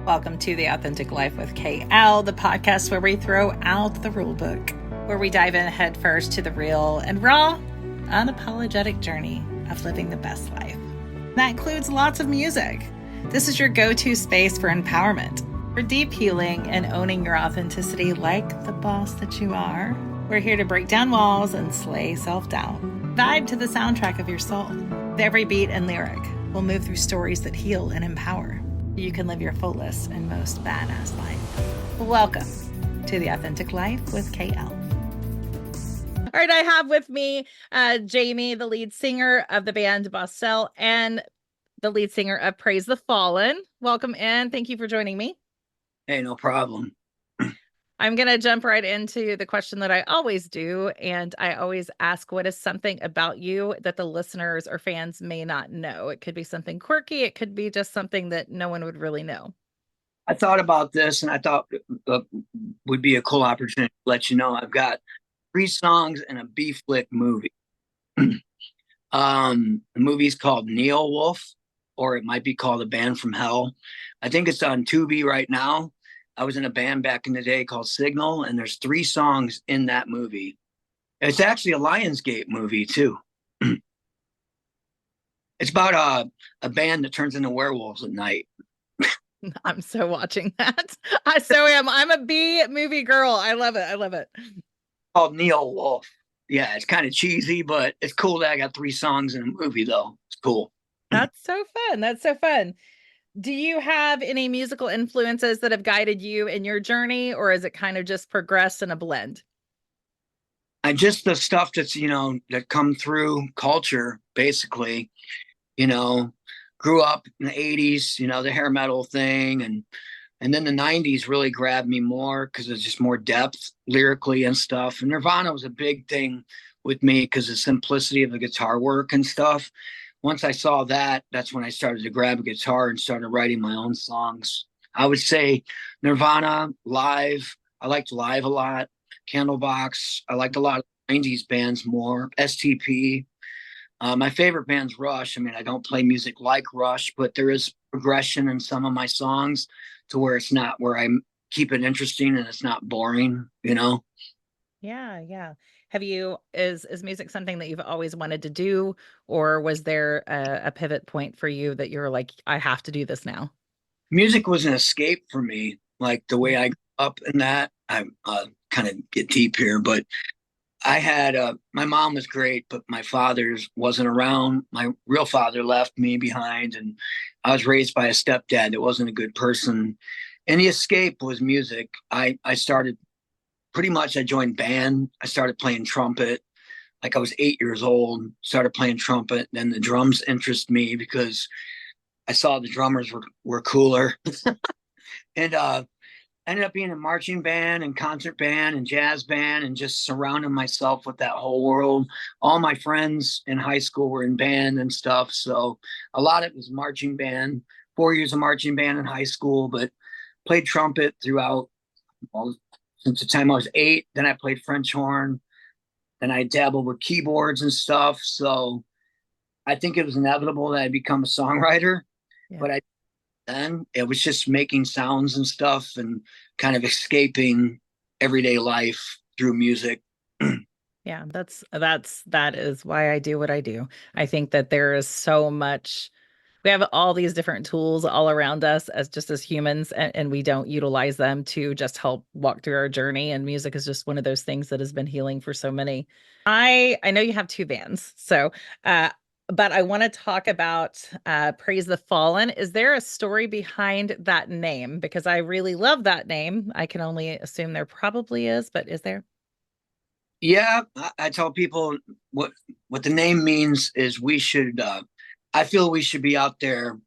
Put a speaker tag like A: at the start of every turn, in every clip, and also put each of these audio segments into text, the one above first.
A: Welcome to The Authentic Life with KL, the podcast where we throw out the rule book, where we dive in head first to the real and raw, unapologetic journey of living the best life. That includes lots of music. This is your go-to space for empowerment, for deep healing and owning your authenticity like the boss that you are. We're here to break down walls and slay self-doubt. Vibe to the soundtrack of your soul. With every beat and lyric, we'll move through stories that heal and empower. You can live your fullest and most badass life. Welcome to The Authentic Life with KL. All right, I have with me Jammie, the lead singer of the band Bosstel and the lead singer of Praise the Fallen. Welcome in. Thank you for joining me.
B: Hey, no problem.
A: I'm going to jump right into the question that I always do. And I always ask, what is something about you that the listeners or fans may not know? It could be something quirky. It could be just something that no one would really know.
B: I thought about this and I thought it would be a cool opportunity to let you know I've got 3 songs in a B-flick movie. The movie's called Neo Wolf, or it might be called A Band from Hell. I think it's on Tubi right now. I was in a band back in the day called Signal, and there's 3 songs in that movie. It's actually a Lionsgate movie too. It's about a band that turns into werewolves at night.
A: I'm so watching that. I so am. I'm a B movie girl. I love it. I love it.
B: Called Neo Wolf. Yeah, it's kind of cheesy, but it's cool that I got 3 songs in a movie though. It's cool.
A: That's so fun. That's so fun. Do you have any musical influences that have guided you in your journey, or is it kind of just progressed in a blend?
B: And just the stuff that's, that come through culture, basically, grew up in the 80s, the hair metal thing. And then the 90s really grabbed me more because there's just more depth lyrically and stuff. And Nirvana was a big thing with me because the simplicity of the guitar work and stuff. Once I saw that, that's when I started to grab a guitar and started writing my own songs. I would say Nirvana, Live. I liked Live a lot. Candlebox. I liked a lot of 90s bands more. STP. My favorite band's Rush. I mean, I don't play music like Rush, but there is progression in some of my songs to where it's not, where I keep it interesting and it's not boring, Yeah.
A: Yeah. Is music something that you've always wanted to do, or was there a pivot point for you that you were like, I have to do this now?
B: Music was an escape for me. Like the way I grew up in that, I kind of get deep here, but I had, my mom was great, but my father's wasn't around. My real father left me behind, and I was raised by a stepdad that wasn't a good person. And the escape was music. I started pretty much, I joined band. I started playing trumpet. Like I was 8 years old, started playing trumpet. Then the drums interest me because I saw the drummers were cooler. And ended up being a marching band and concert band and jazz band and just surrounding myself with that whole world. All my friends in high school were in band and stuff. So a lot of it was marching band, 4 years of marching band in high school, but played trumpet throughout since the time I was 8. Then I played French horn. Then I dabbled with keyboards and stuff. So I think it was inevitable that I'd become a songwriter. Yeah. But then it was just making sounds and stuff and kind of escaping everyday life through music.
A: Yeah, that is why I do what I do. I think that there is so much. We have all these different tools all around us as humans, and we don't utilize them to just help walk through our journey. And music is just one of those things that has been healing for so many. I know you have 2 bands, so but I want to talk about Praise the Fallen. Is there a story behind that name? Because I really love that name. I can only assume there probably is, but is there?
B: Yeah, I tell people what the name means is we should, I feel we should be out there.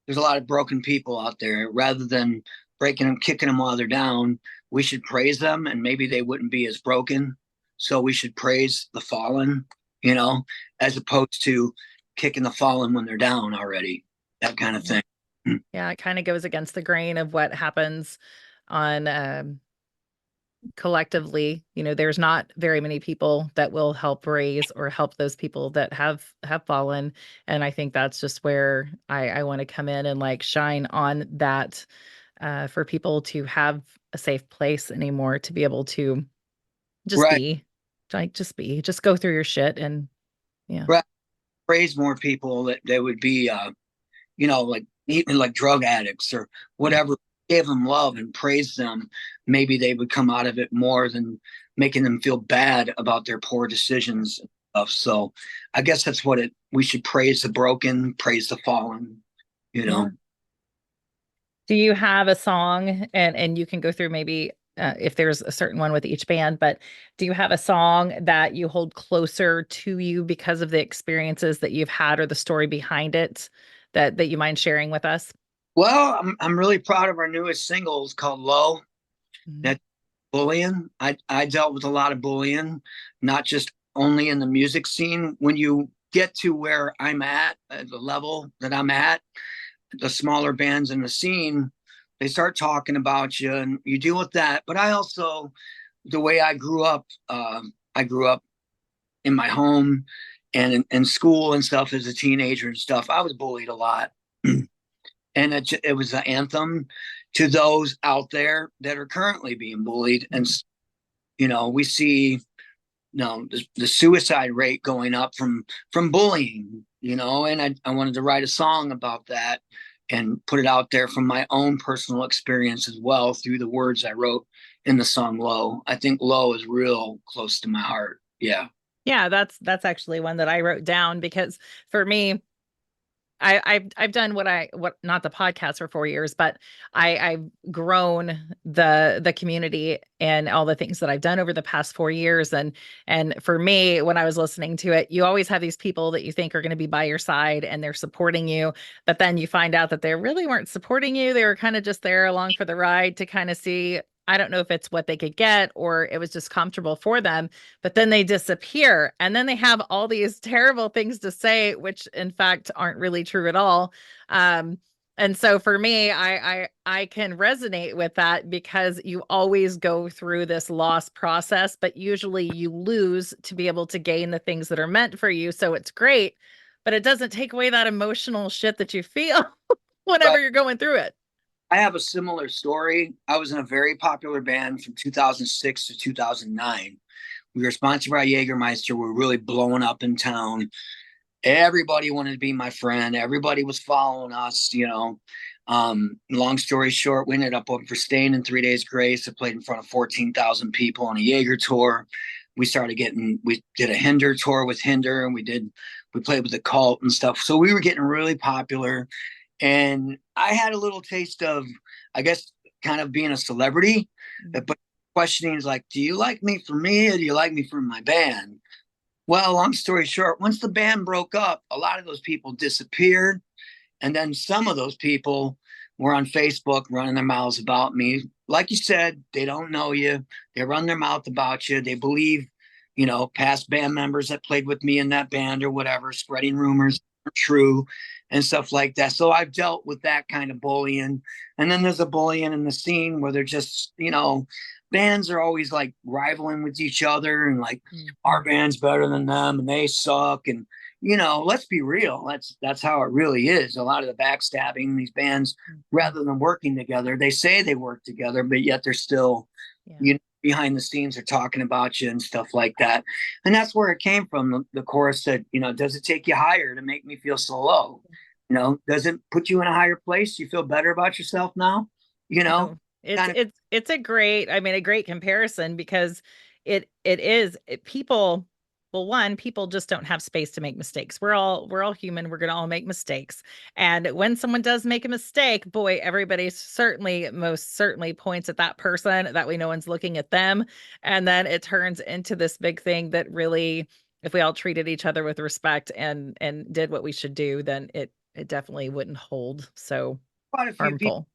B: There's a lot of broken people out there. Rather than breaking them, kicking them while they're down, we should praise them and maybe they wouldn't be as broken. So we should praise the fallen, as opposed to kicking the fallen when they're down already, that kind of thing.
A: Yeah, it kind of goes against the grain of what happens on collectively. There's not very many people that will help raise or help those people that have fallen. And I think that's just where I want to come in and like shine on that for people to have a safe place anymore to be able to just
B: Right.
A: be, just go through your shit. And yeah.
B: Right. Praise more people that they would be, like even like drug addicts or whatever. Give them love and praise them. Maybe they would come out of it more than making them feel bad about their poor decisions and stuff. So I guess that's we should praise the broken, praise the fallen, you
A: Yeah.
B: know.
A: Do you have a song, and you can go through maybe if there's a certain one with each band, but do you have a song that you hold closer to you because of the experiences that you've had or the story behind it that you mind sharing with us?
B: Well, I'm really proud of our newest single. It's called Low.
A: Mhm.
B: That bullying. I dealt with a lot of bullying, not just only in the music scene. When you get to where I'm at the level that I'm at, the smaller bands in the scene, they start talking about you and you deal with that. But I also, the way I grew up in my home and in school and stuff as a teenager and stuff. I was bullied a lot. And it was an anthem to those out there that are currently being bullied. And, we see the suicide rate going up from bullying, and I wanted to write a song about that and put it out there from my own personal experience as well through the words I wrote in the song Low. I think Low is real close to my heart. Yeah.
A: Yeah, that's actually one that I wrote down because for me, I've done what not the podcast for 4 years, but I've grown the community and all the things that I've done over the past 4 years. And for me, when I was listening to it, you always have these people that you think are going to be by your side and they're supporting you, but then you find out that they really weren't supporting you. They were kind of just there along for the ride to kind of see. I don't know if it's what they could get or it was just comfortable for them, but then they disappear and then they have all these terrible things to say, which in fact aren't really true at all. Um, and so for me, I can resonate with that because you always go through this loss process, but usually you lose to be able to gain the things that are meant for you. So it's great, but it doesn't take away that emotional shit that you feel whenever
B: Right.
A: you're going through it.
B: I have a similar story. I was in a very popular band from 2006 to 2009. We were sponsored by Jägermeister. We were really blowing up in town. Everybody wanted to be my friend. Everybody was following us. Long story short, we ended up open for Staying in 3 Days Grace. I played in front of 14,000 people on a Jaeger tour. We did a Hinder tour with Hinder, and we played with the Cult and stuff. So we were getting really popular. And I had a little taste of, I guess, kind of being a celebrity. But questioning is like, do you like me for me or do you like me for my band? Well, long story short, once the band broke up, a lot of those people disappeared. And then some of those people were on Facebook running their mouths about me. Like you said, they don't know you. They run their mouth about you. They believe, past band members that played with me in that band or whatever, spreading rumors are true and stuff like that. So I've dealt with that kind of bullying. And then there's a bullying in the scene where they're just, bands are always like rivaling with each other and like our band's better than them and they suck. And let's be real. That's how it really is. A lot of the backstabbing, these bands, rather than working together, they say they work together, but yet they're still, behind the scenes are talking about you and stuff like that. And that's where it came from. The chorus said, does it take you higher to make me feel so low? Does it put you in a higher place? You feel better about yourself now?
A: No,
B: Kind of
A: it's a great, I mean, a great comparison because it is people, well, one, people just don't have space to make mistakes. We're all human. We're gonna all make mistakes. And when someone does make a mistake, boy, everybody certainly, most certainly points at that person. That way no one's looking at them. And then it turns into this big thing that really, if we all treated each other with respect and did what we should do, then it definitely wouldn't hold so
B: quite a few people.
A: harmful.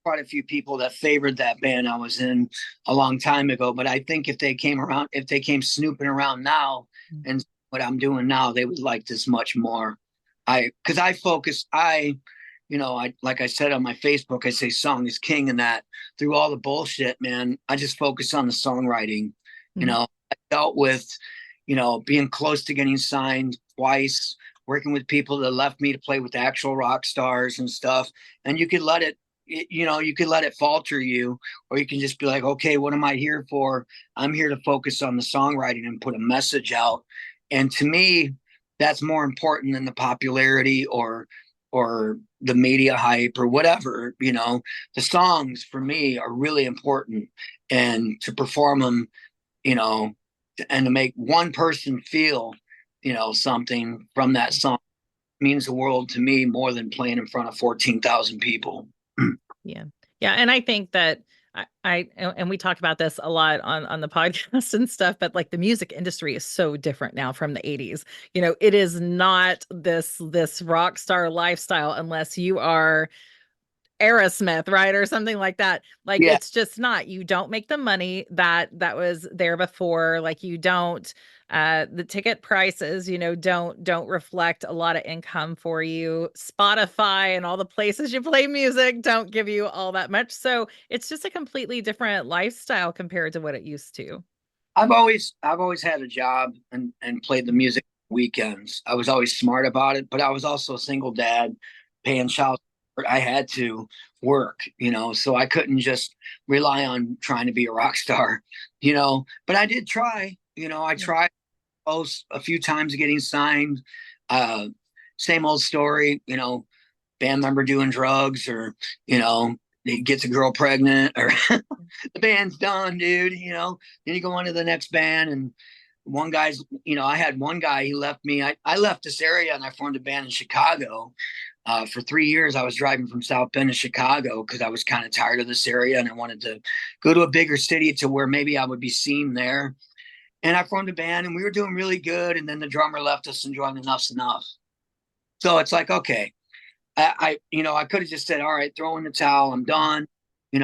B: Quite a few people that favored that band I was in a long time ago. But I think if they came snooping around now and what I'm doing now, they would like this much more. Because I focus, like I said on my Facebook, I say song is king, and that through all the bullshit, man, I just focus on the songwriting. I dealt with, being close to getting signed twice, working with people that left me to play with actual rock stars and stuff. And you could let it, you could let it falter you, or you can just be like, okay, what am I here for? I'm here to focus on the songwriting and put a message out. And to me, that's more important than the popularity or the media hype or whatever. The songs for me are really important, and to perform them, you know, and to make one person feel, something from that song means the world to me more than playing in front of 14,000 people.
A: Yeah. Yeah. And I think that and we talk about this a lot on the podcast and stuff, but like the music industry is so different now from the 80s. It is not this rock star lifestyle unless you are Aerosmith, right? Or something like that. Like,
B: Yeah,
A: it's just not. You don't make the money that was there before. Like, you don't, the ticket prices, don't reflect a lot of income for you. Spotify and all the places you play music don't give you all that much. So it's just a completely different lifestyle compared to what it used to.
B: I've always had a job and played the music weekends. I was always smart about it, but I was also a single dad paying child support. I had to work, so I couldn't just rely on trying to be a rock star, but I did try. I
A: Yeah.
B: tried a few times getting signed. uh Same old story, band member doing drugs, or he gets a girl pregnant, or the band's done, dude. Then you go on to the next band, and one guy's, I had one guy, he left me. I left this area and I formed a band in Chicago. For 3 years, I was driving from South Bend to Chicago because I was kind of tired of this area and I wanted to go to a bigger city to where maybe I would be seen there. And I formed a band and we were doing really good. And then the drummer left us and joined Enough's Enough. So it's like, okay, I could have just said, all right, throw in the towel, I'm done.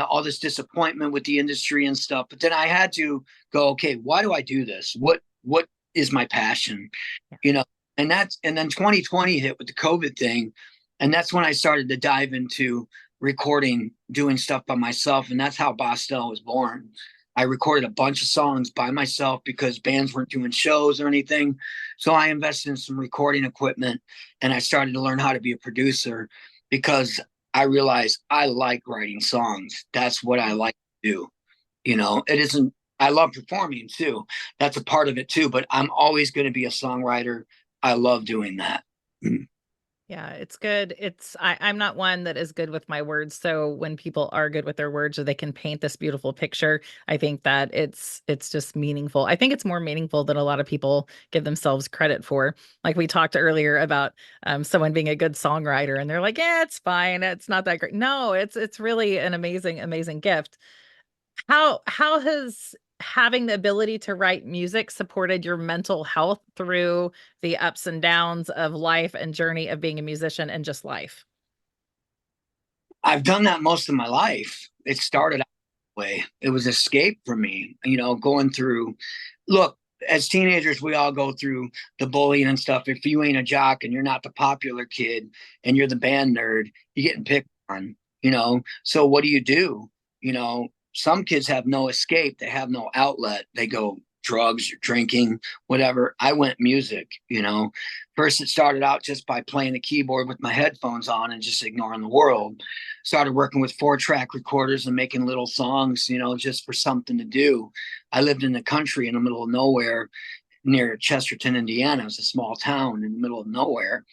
B: All this disappointment with the industry and stuff. But then I had to go, okay, why do I do this? What is my passion? You know, and then 2020 hit with the COVID thing. And that's when I started to dive into recording, doing stuff by myself. And that's how Bosstel was born. I recorded a bunch of songs by myself because bands weren't doing shows or anything. So I invested in some recording equipment and I started to learn how to be a producer because I realized I like writing songs. That's what I like to do. It isn't, I love performing too. That's a part of it too, but I'm always going to be a songwriter. I love doing that.
A: Yeah, it's good. I'm not one that is good with my words. So when people are good with their words or they can paint this beautiful picture, I think that it's just meaningful. I think it's more meaningful than a lot of people give themselves credit for. Like we talked earlier about someone being a good songwriter and they're like, yeah, it's fine. It's not that great. No, it's really an amazing, amazing gift. How has having the ability to write music supported your mental health through the ups and downs of life and journey of being a musician and just life?
B: I've done that most of my life. It started out that way. It was escape for me, going through, look, as teenagers, we all go through the bullying and stuff. If you ain't a jock and you're not the popular kid and you're the band nerd, you're getting picked on, So what do? Some kids have no escape. They have no outlet. They go drugs or drinking, whatever. I went music. First, it started out just by playing the keyboard with my headphones on and just ignoring the world. Started working with 4-track recorders and making little songs, just for something to do. I lived in the country in the middle of nowhere near Chesterton, Indiana. It's a small town in the middle of nowhere,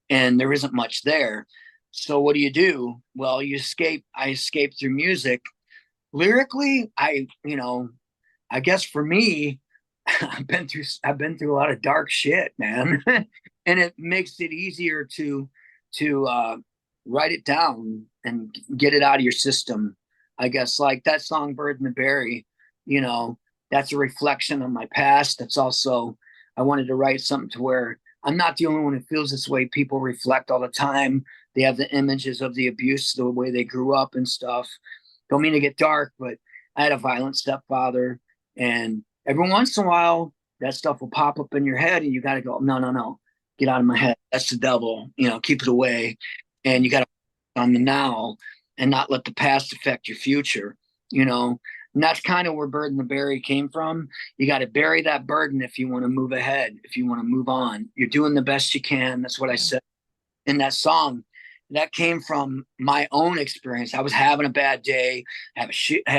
B: and there isn't much there. So what do? Well, you escape. I escaped through music. Lyrically, I guess for me, I've been through a lot of dark shit, man. And it makes it easier to write it down and get it out of your system. I guess like that song "Bird in the Berry," you know, that's a reflection on my past. That's also, I wanted to write something to where I'm not the only one who feels this way. People reflect all the time. They have the images of the abuse, the way they grew up and stuff. Don't mean to get dark, but I had a violent stepfather, and every once in a while that stuff will pop up in your head and you got to go, no, no, no, get out of my head. That's the devil, keep it away. And you got to on the now and not let the past affect your future, and that's kind of where Bird in the Berry came from. You got to bury that burden if you want to move ahead, if you want to move on. You're doing the best you can. That's what I said in that song. that came from my own experience. I was having a bad day. I had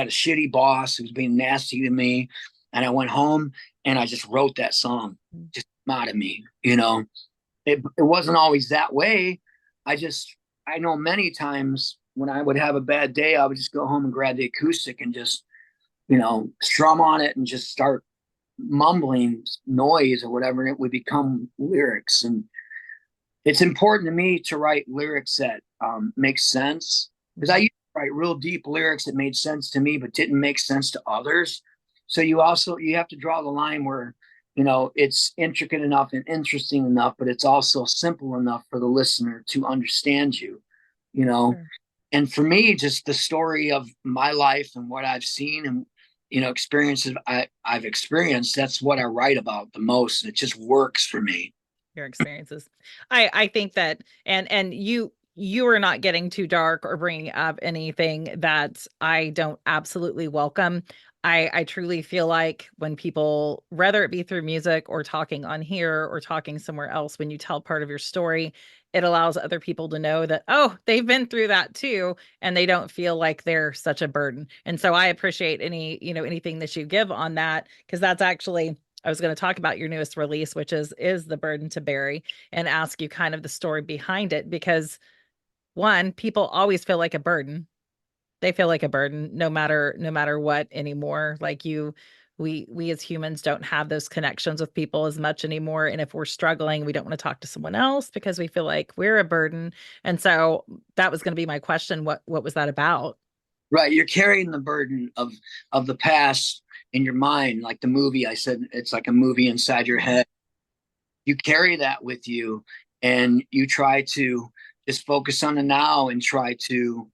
B: a shitty boss who was being nasty to me, and I went home and I just wrote that song, just out of me. It wasn't always that way. I know many times when I would have a bad day, I would just go home and grab the acoustic and just strum on it and just start mumbling noise or whatever, and it would become lyrics. And it's important to me to write lyrics that make sense, because I used to write real deep lyrics that made sense to me but didn't make sense to others. So you have to draw the line where it's intricate enough and interesting enough, but it's also simple enough for the listener to understand you. You know,
A: Sure.
B: and for me, just the story of my life and what I've seen and experiences I've experienced. That's what I write about the most. It just works for me.
A: Your experiences. I think that, and you are not getting too dark or bringing up anything that I don't absolutely welcome. I truly feel like when people, whether it be through music or talking on here or talking somewhere else, when you tell part of your story, it allows other people to know that, oh, they've been through that too, and they don't feel like they're such a burden. And so I appreciate anything that you give on that, because that's actually, I was going to talk about your newest release, which is The Burden to Bury, and ask you kind of the story behind it, because one, people always feel like a burden. They feel like a burden no matter what anymore. Like we as humans don't have those connections with people as much anymore. And if we're struggling, we don't want to talk to someone else because we feel like we're a burden. And so that was going to be my question. What was that about?
B: Right, you're carrying the burden of the past in your mind, like the movie. I said it's like a movie inside your head. You carry that with you, and you try to just focus on the now and try to,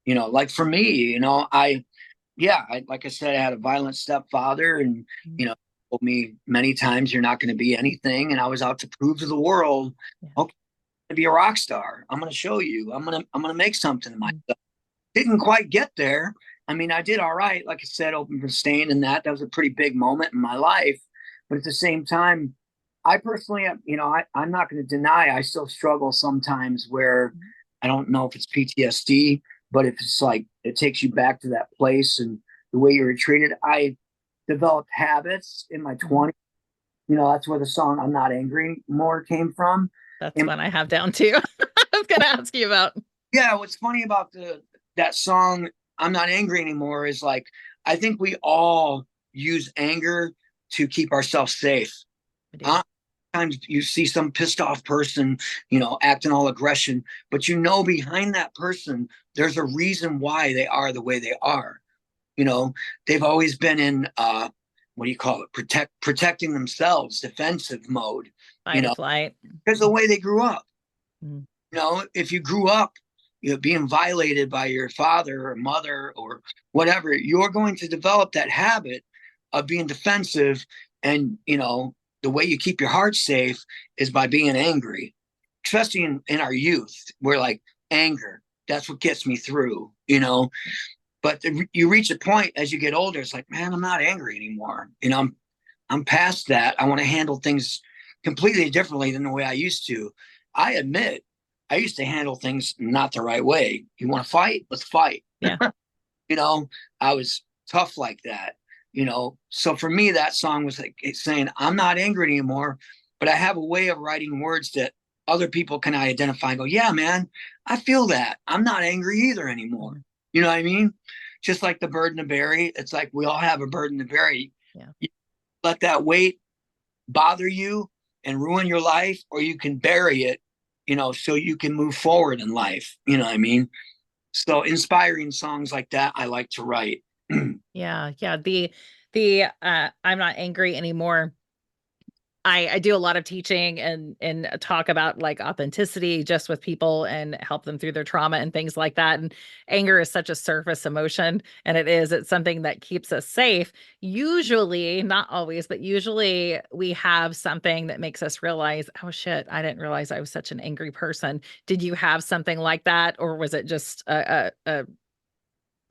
B: like for me, like I said, I had a violent stepfather, and told me many times, "You're not going to be anything," and I was out to prove to the world,
A: Yeah.
B: "Okay, I'm gonna be a rock star. I'm going to show you. I'm gonna make something of myself." Didn't quite get there. I mean, I did all right. Like I said, open for Stain, and that was a pretty big moment in my life. But at the same time, I personally, I'm not going to deny I still struggle sometimes where I don't know if it's PTSD, but if it's like it takes you back to that place and the way you were treated. I developed habits in my 20s. That's where the song "I'm Not Angry More" came from.
A: That's
B: And
A: one I have down too. I was going to ask you about.
B: yeah, what's funny about the that song "I'm Not Angry Anymore" is like I think we all use anger to keep ourselves safe.
A: I do.
B: Sometimes you see some pissed off person, acting all aggression, but behind that person there's a reason why they are the way they are. They've always been in what do you call it? Protecting themselves, defensive mode.
A: Fight or flight.
B: Because the way they grew up.
A: Mm.
B: If you grew up, being violated by your father or mother or whatever, you're going to develop that habit of being defensive. And, the way you keep your heart safe is by being angry, especially in our youth. We're like, anger, that's what gets me through. But you reach a point as you get older, it's like, man, I'm not angry anymore. I'm past that. I want to handle things completely differently than the way I used to. I admit I used to handle things not the right way. You want to fight? Let's fight.
A: Yeah.
B: I was tough like that. So for me, that song was like saying, I'm not angry anymore, but I have a way of writing words that other people can identify and go, yeah, man, I feel that. I'm not angry either anymore. You know what I mean? Just like the burden to bury. It's like we all have a burden to bury.
A: Yeah.
B: You let that weight bother you and ruin your life, or you can bury it, so you can move forward in life. You know what I mean? So inspiring songs like that, I like to write.
A: Yeah. Yeah. The I'm not angry anymore. I do a lot of teaching and talk about like authenticity just with people and help them through their trauma and things like that. And anger is such a surface emotion, and it's something that keeps us safe. Usually, not always, but usually we have something that makes us realize, oh shit, I didn't realize I was such an angry person. Did you have something like that, or was it just a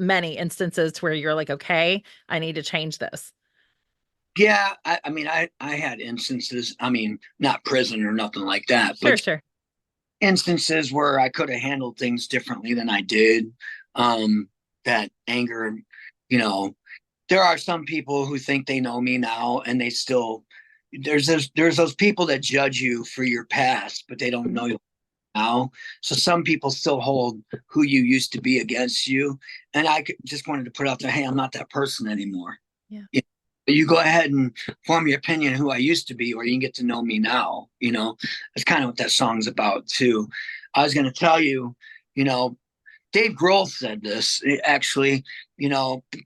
A: many instances to where you're like, okay, I need to change this?
B: Yeah, I mean, I had instances. I mean, not prison or nothing like that,
A: Sure,
B: but
A: sure.
B: instances where I could have handled things differently than I did. That anger, you know, there are some people who think they know me now and they still, there's those people that judge you for your past, but they don't know you now. So some people still hold who you used to be against you. And just wanted to put out there, hey, I'm not that person anymore.
A: Yeah.
B: You go ahead and form your opinion who I used to be, or you can get to know me now. That's kind of what that song's about too. I was going to tell you, Dave Grohl said this actually,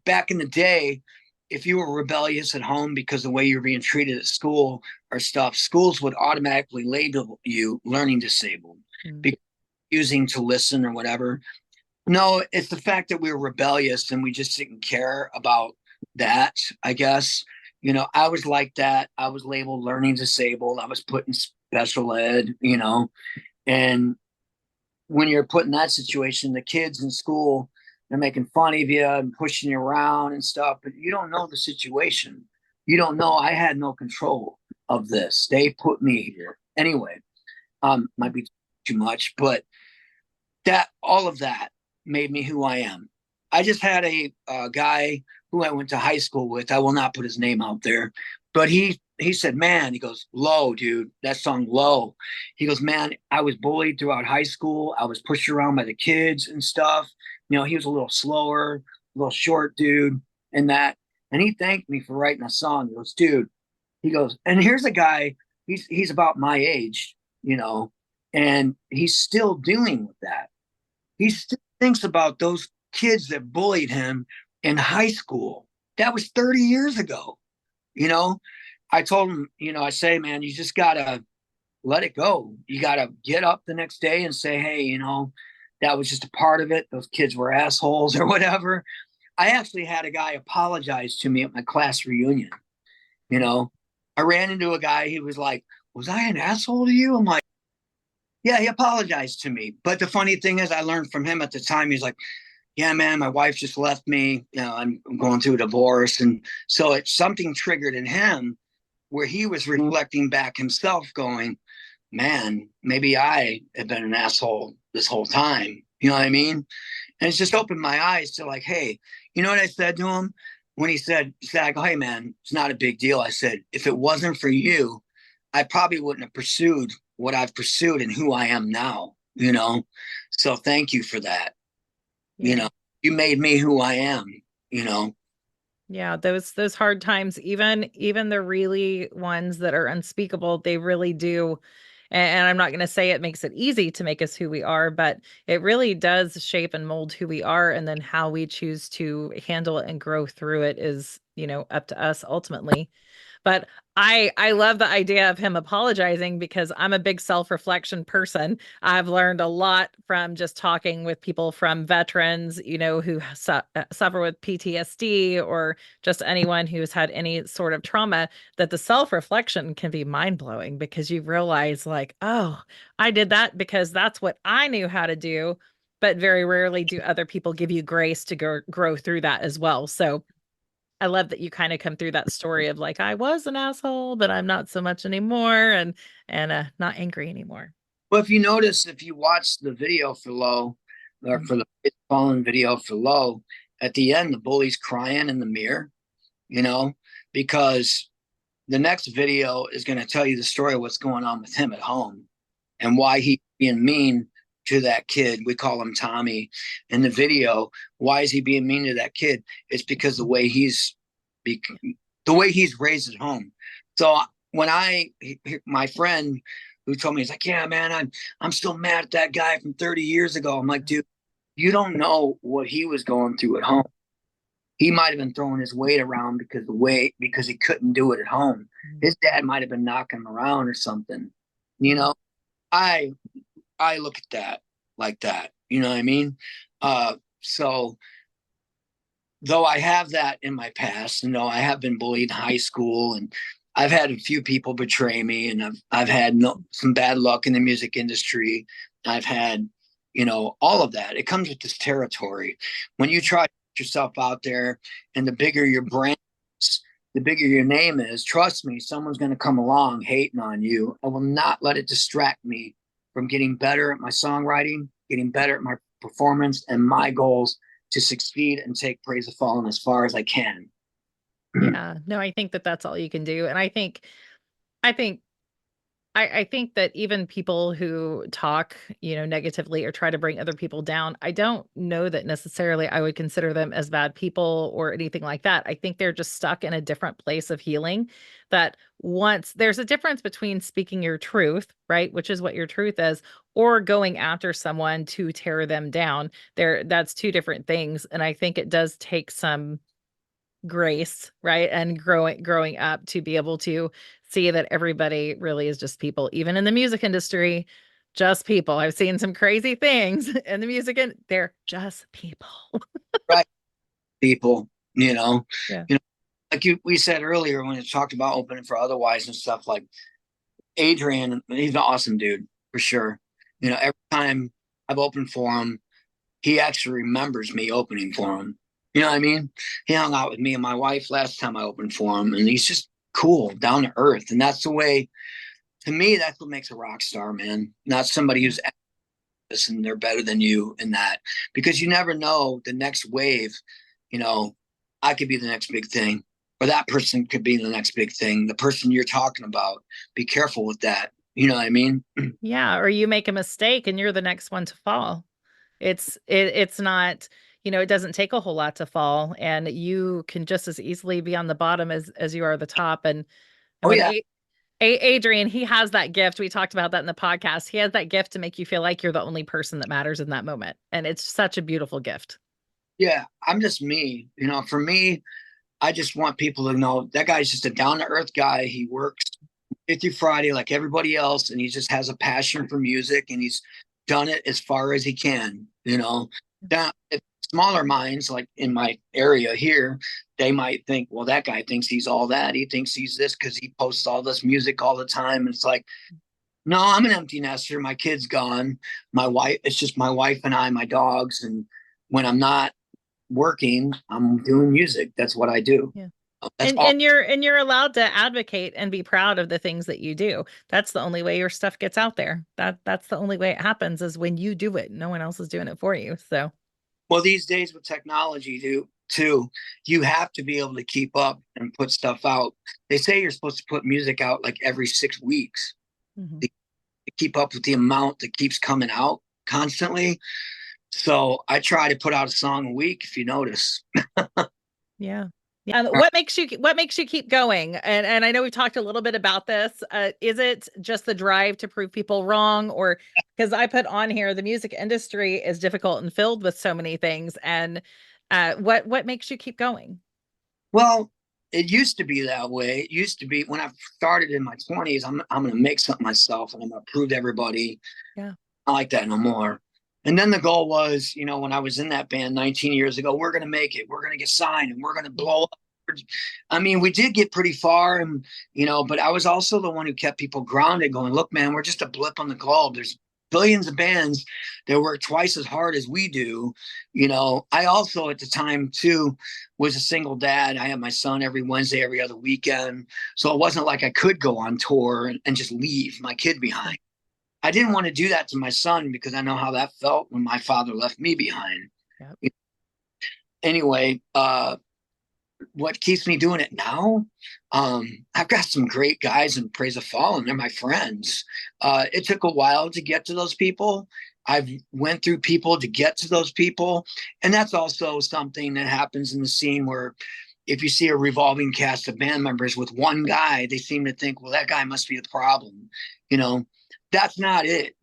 B: back in the day, if you were rebellious at home because the way you're being treated at school or stuff, schools would automatically label you learning disabled, because using to listen or whatever. No, it's the fact that we were rebellious and we just didn't care about that, I guess. I was like that. I was labeled learning disabled. I was put in special ed, and when you're put in that situation, the kids in school, they're making fun of you and pushing you around and stuff, but you don't know the situation. You don't know. I had no control of this. They put me here anyway. Might be too much, but all of that made me who I am. I just had a guy who I went to high school with. I will not put his name out there, but he said, man, he goes, Low, dude, that song Low. He goes, man, I was bullied throughout high school. I was pushed around by the kids and stuff. He was a little slower, a little short dude and that. And he thanked me for writing a song. He goes, dude, he goes, and here's a guy, he's about my age, and he's still dealing with that. He still thinks about those kids that bullied him in high school. That was 30 years ago. I told him, I say, man, you just got to let it go. You got to get up the next day and say, hey, that was just a part of it. Those kids were assholes or whatever. I actually had a guy apologize to me at my class reunion. I ran into a guy. He was like, was I an asshole to you? I'm like, yeah, he apologized to me. But the funny thing is, I learned from him at the time. He's like, yeah, man, my wife just left me. I'm going through a divorce. And so it's something triggered in him where he was reflecting back himself going, man, maybe I have been an asshole this whole time. You know what I mean? And it's just opened my eyes to like, hey, you know what I said to him? When he said, I go, hey, man, it's not a big deal. I said, if it wasn't for you, I probably wouldn't have pursued what I've pursued and who I am now, So thank you for that.
A: Yeah.
B: You made me who I am,
A: Yeah, those hard times, even the really ones that are unspeakable, they really do. And I'm not going to say it makes it easy to make us who we are, but it really does shape and mold who we are. And then how we choose to handle it and grow through it is, up to us ultimately. But I love the idea of him apologizing because I'm a big self-reflection person. I've learned a lot from just talking with people from veterans, who suffer with PTSD or just anyone who's had any sort of trauma, that the self-reflection can be mind-blowing because you realize like, oh, I did that because that's what I knew how to do. But very rarely do other people give you grace to grow through that as well. So I love that you kind of come through that story of like, I was an asshole, but I'm not so much anymore, and not angry anymore.
B: Well, if you watch the video for Low, or for the fallen video for Low, at the end, the bully's crying in the mirror, because the next video is going to tell you the story of what's going on with him at home and why he's being mean to that kid. We call him Tommy in the video. Why is he being mean to that kid? It's because the way he's raised at home. So when my friend who told me, he's like, yeah, man, I'm still mad at that guy from 30 years ago. I'm like, dude, you don't know what he was going through at home. He might have been throwing his weight around because he couldn't do it at home. His dad might have been knocking him around or something. I look at that like that. You know what I mean? So though I have that in my past, I have been bullied in high school, and I've had a few people betray me, and I've had some bad luck in the music industry. I've had, all of that. It comes with this territory. When you try to put yourself out there, and the bigger your brand is, the bigger your name is, trust me, someone's going to come along hating on you. I will not let it distract me from getting better at my songwriting, getting better at my performance, and my goals to succeed and take Praise the Fallen as far as I can.
A: Yeah. No, I think that that's all you can do. And I think I think that even people who talk, negatively or try to bring other people down, I don't know that necessarily I would consider them as bad people or anything like that. I think they're just stuck in a different place of healing. That once there's a difference between speaking your truth, right, which is what your truth is, or going after someone to tear them down. That's two different things. And I think it does take some grace, right? And growing up to be able to see that everybody really is just people, even in the music industry, just people. I've seen some crazy things in the music and they're just people.
B: Right. People,
A: Yeah.
B: like we said earlier when we talked about opening for Otherwise and stuff, like Adrian, he's an awesome dude for sure. Every time I've opened for him, he actually remembers me opening for him. You know what I mean? He hung out with me and my wife last time I opened for him, and he's just cool, down to earth. And that's the way, to me, that's what makes a rock star, man. Not somebody who's and they're better than you in that, because you never know the next wave. I could be the next big thing, or that person could be the next big thing. The person you're talking about, be careful with that. You know what I mean?
A: Yeah. Or you make a mistake and you're the next one to fall. It's not, it doesn't take a whole lot to fall, and you can just as easily be on the bottom as you are the top. And
B: Oh
A: when
B: yeah,
A: Adrian, he has that gift. We talked about that in the podcast. He has that gift to make you feel like you're the only person that matters in that moment. And it's such a beautiful gift.
B: yeah. I'm just me. For me, I just want people to know that guy's just a down to earth guy. He works Monday through Friday like everybody else, and he just has a passion for music, and he's done it as far as he can. Now, if smaller minds like in my area here, they might think, well, that guy thinks he's all that. He thinks he's this because he posts all this music all the time. And it's like, no, I'm an empty nester. My kid's gone. My wife, it's just my wife and I, my dogs. And when I'm not working, I'm doing music. That's what I do.
A: Yeah.
B: That's
A: And
B: all.
A: you're allowed to advocate and be proud of the things that you do. That's the only way your stuff gets out there. That's the only way it happens is when you do it. No one else is doing it for you. So
B: Well, these days with technology, too, you have to be able to keep up and put stuff out. They say you're supposed to put music out like every 6 weeks
A: mhm.
B: to keep up with the amount that keeps coming out constantly. So I try to put out a song a week, if you notice.
A: Yeah. Yeah. What makes you keep going? And I know we've talked a little bit about this. Is it just the drive to prove people wrong, or because I put on here the music industry is difficult and filled with so many things, and what makes you keep going?
B: Well, it used to be that way. It used to be when I started in my 20s, I'm going to make something myself and I'm going to prove to everybody.
A: Yeah.
B: I like that no more. And then the goal was, when I was in that band 19 years ago, we're going to make it. We're going to get signed and we're going to blow up. I mean, we did get pretty far, and but I was also the one who kept people grounded, going, "Look, man, we're just a blip on the globe. There's billions of bands that work twice as hard as we do." I also at the time too was a single dad. I had my son every Wednesday, every other weekend, so it wasn't like I could go on tour and just leave my kid behind. I didn't want to do that to my son because I know how that felt when my father left me behind.
A: Yep.
B: Anyway, what keeps me doing it now? I've got some great guys in Praise the Fallen. They're my friends. It took a while to get to those people. I've went through people to get to those people. And that's also something that happens in the scene where if you see a revolving cast of band members with one guy, they seem to think, well, that guy must be the problem. That's not it.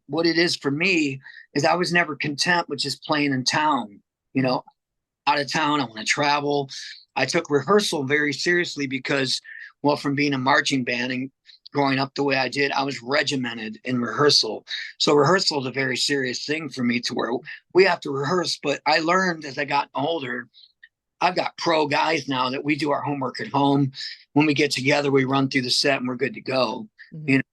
B: What it is for me is I was never content with just playing in town, out of town. I want to travel. I took rehearsal very seriously because, well, from being a marching band and growing up the way I did, I was regimented in rehearsal. So rehearsal is a very serious thing for me to where we have to rehearse. But I learned as I got older, I've got pro guys now that we do our homework at home. When we get together, we run through the set and we're good to go.
A: Mhm.
B: It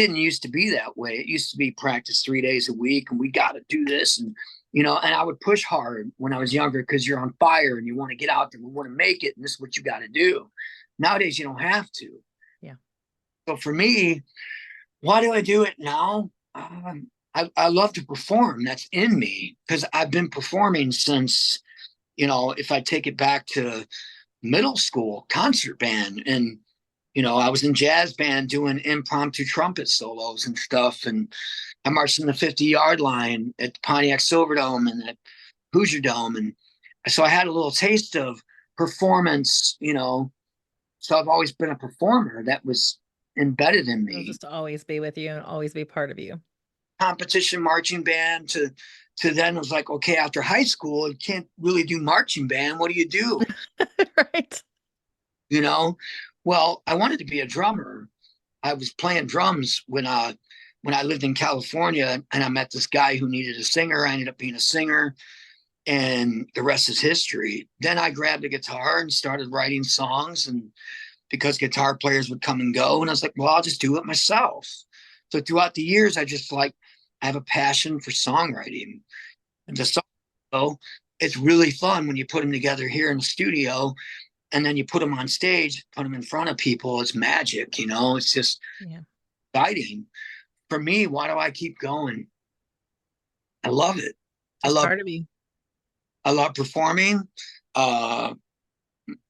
B: didn't used to be that way. It used to be practice 3 days a week and we got to do this. And I would push hard when I was younger because you're on fire and you want to get out there, we want to make it, and this is what you got to do. Nowadays, you don't have to.
A: Yeah.
B: So for me, why do I do it now? I love to perform. That's in me because I've been performing since, if I take it back to middle school, concert band. And, I was in jazz band doing impromptu trumpet solos and stuff. And I marched in the 50-yard line at Pontiac Silverdome and at Hoosier Dome. And so I had a little taste of performance. So I've always been a performer. That was embedded in
A: It'll
B: me.
A: just always be with you and always be part of you.
B: Competition marching band to then it was like, okay, after high school, you can't really do marching band. What do you do?
A: Right.
B: You know? Well, I wanted to be a drummer. I was playing drums when I lived in California, and I met this guy who needed a singer. I ended up being a singer, and the rest is history. Then I grabbed a guitar and started writing songs, and because guitar players would come and go, and I was like, well, I'll just do it myself. So throughout the years, I have a passion for songwriting. The song, though, it's really fun when you put them together here in the studio, and then you put them on stage, put them in front of people. It's magic, It's just exciting. For me, why do I keep going? I love it. I
A: It's
B: love
A: part of you.
B: I love performing. Uh,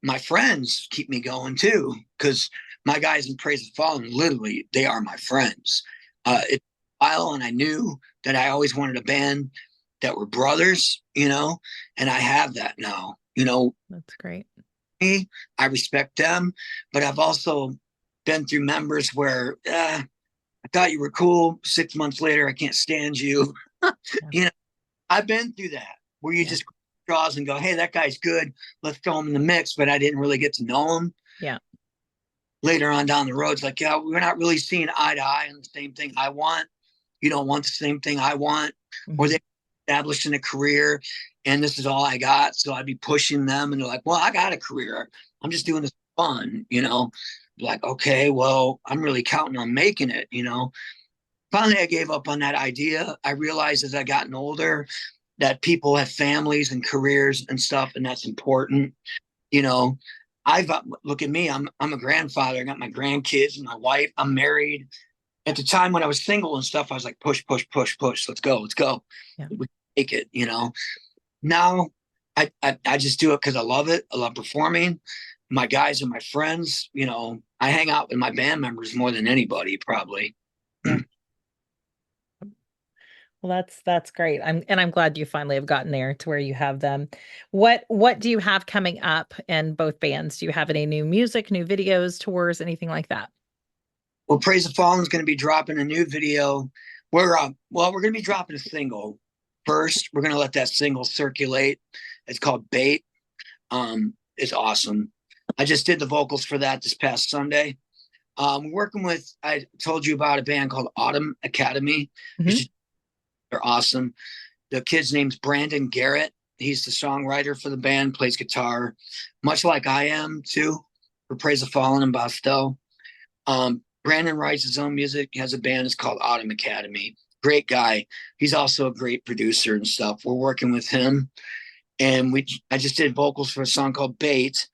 B: my friends keep me going too, because my guys in Praise the Fallen, literally, they are my friends. It's a while, and I knew that I always wanted a band that were brothers, and I have that now.
A: That's great.
B: Me, I respect them, but I've also been through members where I thought you were cool. 6 months later, I can't stand you.
A: Yeah.
B: I've been through that where you just draws and go, hey, that guy's good. Let's throw him in the mix. But I didn't really get to know him.
A: Yeah.
B: Later on down the road, it's like, yeah, we're not really seeing eye to eye on the same thing I want. You don't want the same thing I want.
A: Mm-hmm.
B: Or they're established in a career and this is all I got. So I'd be pushing them and they're like, well, I got a career. I'm just doing this for fun, Like, okay, well, I'm really counting on making it, Finally, I gave up on that idea. I realized as I gotten older that people have families and careers and stuff, and that's important. I've look at me. I'm a grandfather. I got my grandkids and my wife. I'm married. At the time when I was single and stuff, I was like, push, push, push, push. Let's go, let's go.
A: Yeah.
B: We take it. Now, I just do it because I love it. I love performing. My guys are my friends. I hang out with my band members more than anybody, probably.
A: Yeah. Well, that's great. I'm glad you finally have gotten there to where you have them. What do you have coming up in both bands? Do you have any new music, new videos, tours, anything like that?
B: Well, Praise the Fallen is going to be dropping a new video. We're going to be dropping a single first. We're going to let that single circulate. It's called Bait. It's awesome. I just did the vocals for that this past Sunday. Working with, I told you about a band called Autumn Academy.
A: Mm-hmm.
B: They're awesome. The kid's name's Brandon Garrett. He's the songwriter for the band, plays guitar, much like I am too, for Praise the Fallen and Bosstel. Brandon writes his own music. He has a band. It's called Autumn Academy. Great guy. He's also a great producer and stuff. We're working with him. And I just did vocals for a song called Bait.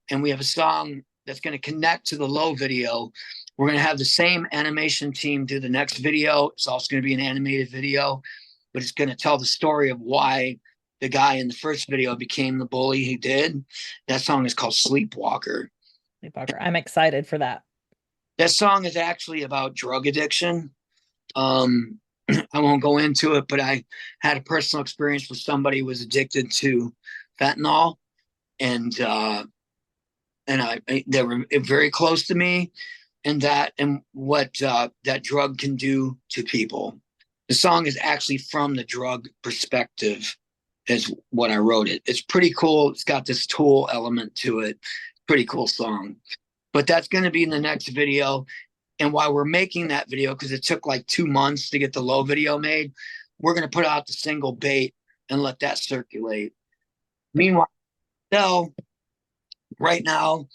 B: And we have a song that's going to connect to the Low video. We're going to have the same animation team do the next video. It's also going to be an animated video, but it's going to tell the story of why the guy in the first video became the bully he did. That song is called Sleepwalker.
A: Sleepwalker. I'm excited for that.
B: That song is actually about drug addiction. I won't go into it, but I had a personal experience with somebody who was addicted to fentanyl, and they were very close to me. And what that drug can do to people. The song is actually from the drug perspective, is what I wrote it. It's pretty cool. It's got this Tool element to it. Pretty cool song. But that's going to be in the next video. And while we're making that video, because it took like 2 months to get the Low video made, we're going to put out the single Bait and let that circulate. Meanwhile, right now,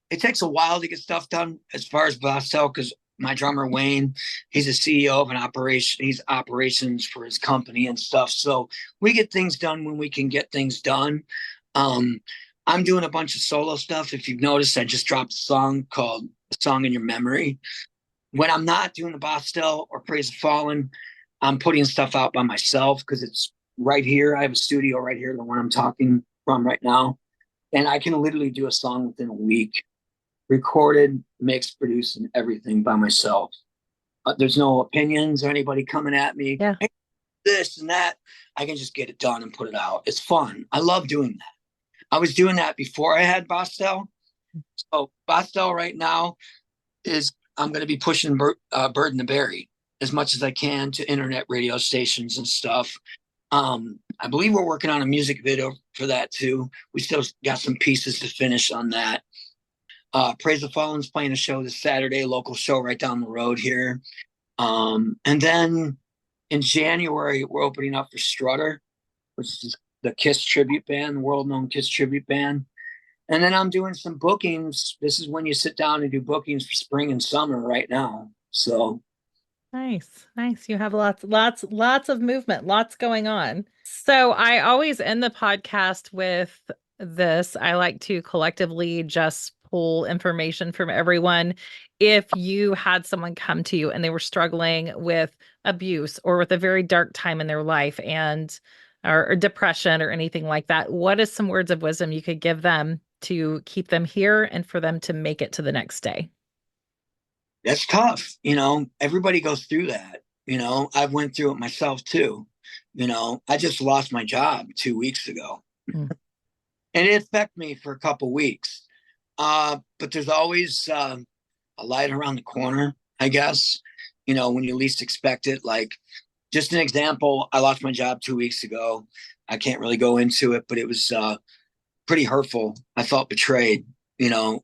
B: it takes a while to get stuff done as far as Bosstel, because my drummer Wayne, he's a CEO of an operation. He's operations for his company and stuff. So we get things done when we can get things done. I'm doing a bunch of solo stuff. If you've noticed, I just dropped a song called "A Song in Your Memory," when I'm not doing the Bosstel or Praise the Fallen, I'm putting stuff out by myself because it's right here. I have a studio right here, the one I'm talking from right now. And I can literally do a song within a week, recorded, mixed, produced, and everything by myself. There's no opinions or anybody coming at me.
A: Yeah.
B: Hey, this and that. I can just get it done and put it out. It's fun. I love doing that. I was doing that before I had Bosstel. So Bosstel right now is I'm going to be pushing Bird and the Berry as much as I can to internet radio stations and stuff. I believe we're working on a music video for that too. We still got some pieces to finish on that. Praise the Fallen's playing a show this Saturday, local show right down the road here. And then in January, we're opening up for Strutter, which is the Kiss tribute band, the world-known Kiss tribute band. And then I'm doing some bookings. This is when you sit down and do bookings for spring and summer right now. So
A: nice. You have lots of movement, lots going on. So I always end the podcast with this. I like to collectively just pull information from everyone. If you had someone come to you and they were struggling with abuse or with a very dark time in their life or depression or anything like that, what is some words of wisdom you could give them to keep them here and for them to make it to the next day?
B: that's tough. Everybody goes through that. I've went through it myself too. I just lost my job 2 weeks ago. And it affected me for a couple weeks. But there's always a light around the corner, I guess, when you least expect it. Like, just an example, I lost my job 2 weeks ago. I can't really go into it, but it was pretty hurtful. I felt betrayed. I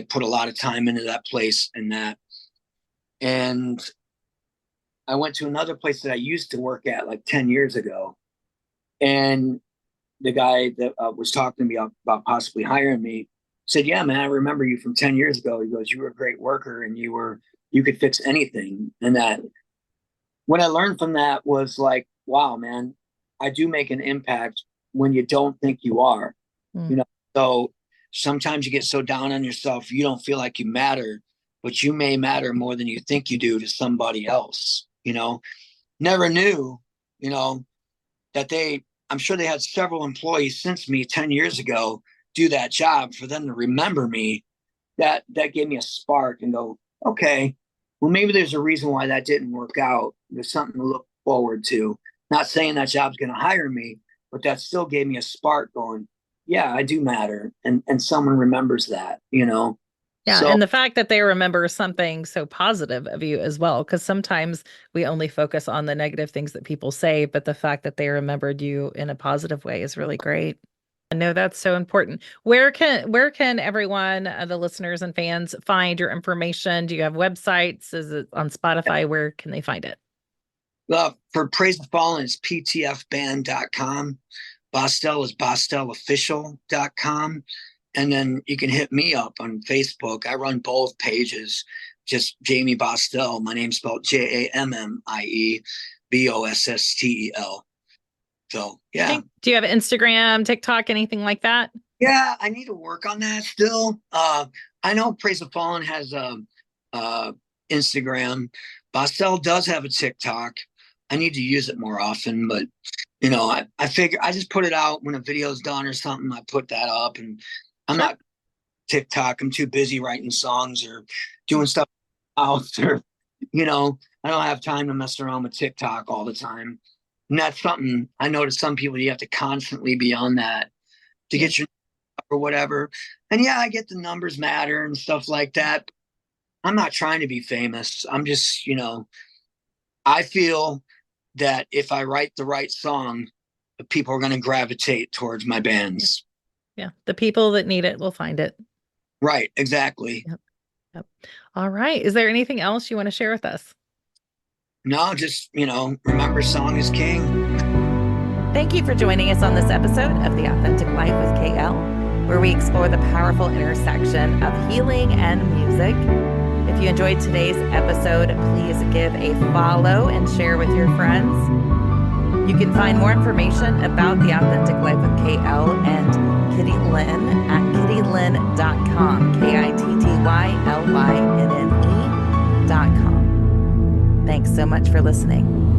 B: put a lot of time into that place and that. And I went to another place that I used to work at like 10 years ago. And the guy that was talking to me about possibly hiring me said, yeah, man, I remember you from 10 years ago. He goes, you were a great worker and you could fix anything. And that what I learned from that was like, wow, man, I do make an impact when you don't think you are. So sometimes you get so down on yourself, you don't feel like you matter, but you may matter more than you think you do to somebody else. Never knew, that I'm sure they had several employees since me 10 years ago do that job for them to remember me. That gave me a spark and go, okay, well, maybe there's a reason why that didn't work out. There's something to look forward to. Not saying that job's going to hire me, but that still gave me a spark going, yeah, I do matter. And someone remembers that,
A: Yeah.
B: So,
A: and the fact that they remember something so positive of you as well, because sometimes we only focus on the negative things that people say, but the fact that they remembered you in a positive way is really great. I know that's so important. Where can everyone, the listeners and fans, find your information? Do you have websites? Is it on Spotify? Where can they find it?
B: for Praise the Fallen, it's ptfband.com. Bosstel is bosstelofficial.com. And then you can hit me up on Facebook. I run both pages, just Jammie Bosstel. My name's spelled Jammie Bosstel. So, yeah.
A: Do you have Instagram, TikTok, anything like that?
B: Yeah, I need to work on that still. I know Praise the Fallen has Instagram. Bosstel does have a TikTok. I need to use it more often, but I figure I just put it out when a video's done or something. I put that up, and I'm not TikTok. I'm too busy writing songs or doing stuff else, or I don't have time to mess around with TikTok all the time. And that's something I notice some people, you have to constantly be on that to get your or whatever. And yeah, I get the numbers matter and stuff like that. I'm not trying to be famous. I'm just, I feel that if I write the right song, the people are going to gravitate towards my bands.
A: Yeah. The people that need it will find it.
B: Right. Exactly.
A: Yep. All right. Is there anything else you want to share with us?
B: No, just, remember, song is king.
A: Thank you for joining us on this episode of The Authentic Life with KL, where we explore the powerful intersection of healing and music. If you enjoyed today's episode, please give a follow and share with your friends. You can find more information about The Authentic Life with KL and Kitty Lynn at kittylynn.com, KITTYLYNNE.com. so much for listening.